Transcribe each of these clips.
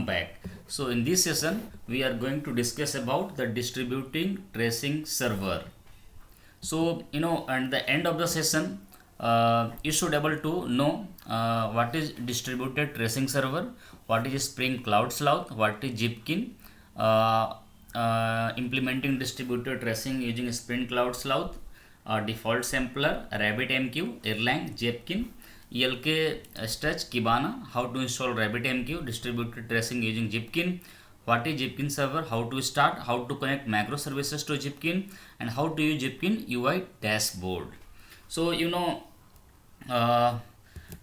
welcome back. So in this session we are going to discuss about the distributing tracing server. So at the end of the session you should able to know what is distributed tracing server, what is Spring Cloud Sleuth, what is Zipkin, implementing distributed tracing using Spring Cloud Sleuth, default sampler, RabbitMQ, Erlang, Zipkin, ELK Stretch, Kibana, how to install RabbitMQ, distributed tracing using Zipkin, what is Zipkin server, how to start, how to connect macro services to Zipkin, and how to use Zipkin UI dashboard. So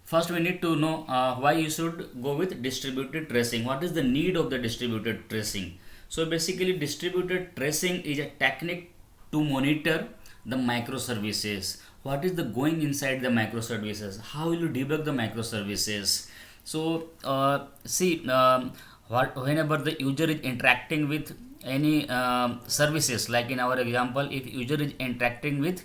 first we need to know why you should go with distributed tracing. What is the need of the distributed tracing? So basically distributed tracing is a technique to monitor the microservices. What is the going inside the microservices? How will you debug the microservices? So whenever the user is interacting with any services, like in our example, if user is interacting with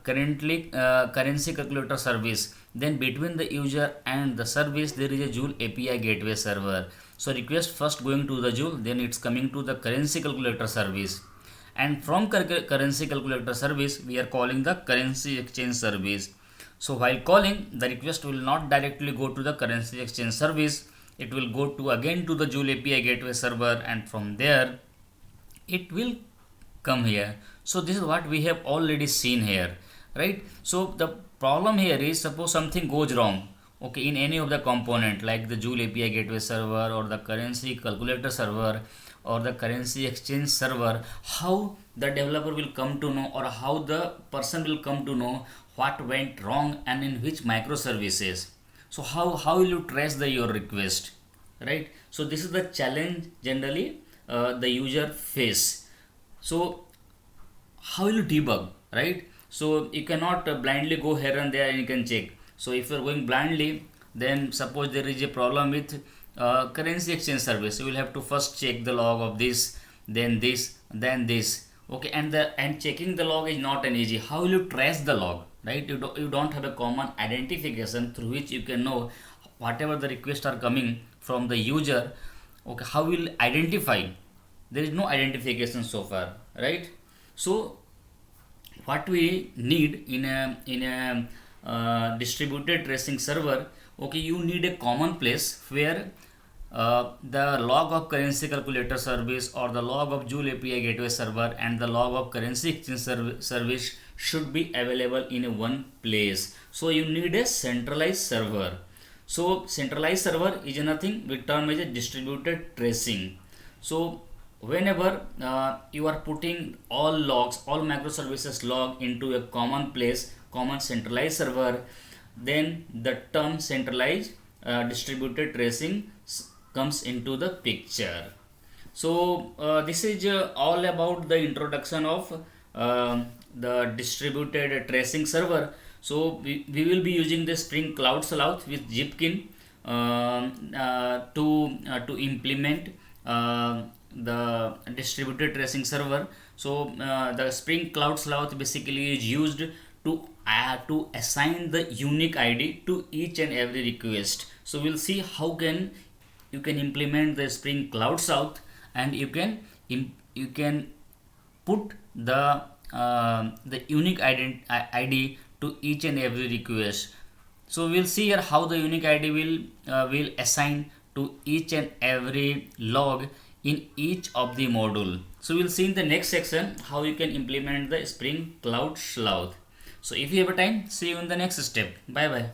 currency calculator service, then between the user and the service there is a Joule API gateway server. So request first going to the Joule, then it's coming to the currency calculator service, and from currency calculator service we are calling the currency exchange service. So while calling, the request will not directly go to the currency exchange service, it will go to again to the Joule API gateway server, and from there it will come here. So this is what we have already seen here, right? So the problem here is, suppose something goes wrong, okay, in any of the component like the Joule API gateway server or the currency calculator server or the currency exchange server, how the developer will come to know, or how the person will come to know what went wrong and in which microservices? So how will you trace your request, right? So this is the challenge generally the user face. So how will you debug, right? So you cannot blindly go here and there and you can check. So if you are going blindly, then suppose there is a problem with currency exchange service, you will have to first check the log of this, then this, then this, okay, and checking the log is not an easy. How will you trace the log, right? You don't have a common identification through which you can know whatever the requests are coming from the user, okay, how will identify? There is no identification so far, right? So what we need in a distributed tracing server, okay, you need a common place where the log of currency calculator service or the log of Joule API gateway server and the log of currency exchange service should be available in one place. So you need a centralized server. So centralized server is nothing, we term as a distributed tracing. So whenever you are putting all logs, all microservices log into a common place, common centralized server, then the term centralized distributed tracing comes into the picture. So this is all about the introduction of the distributed tracing server. So we will be using the Spring Cloud Sleuth with Zipkin to implement the distributed tracing server. So the Spring Cloud Sleuth basically is used to assign the unique ID to each and every request. So we'll see how you can implement the Spring Cloud Sleuth, and you can put the unique ID to each and every request. So we'll see here how the unique ID will assign to each and every log in each of the module. So we'll see in the next section how you can implement the Spring Cloud Sleuth. So if you have a time, see you in the next step. Bye bye.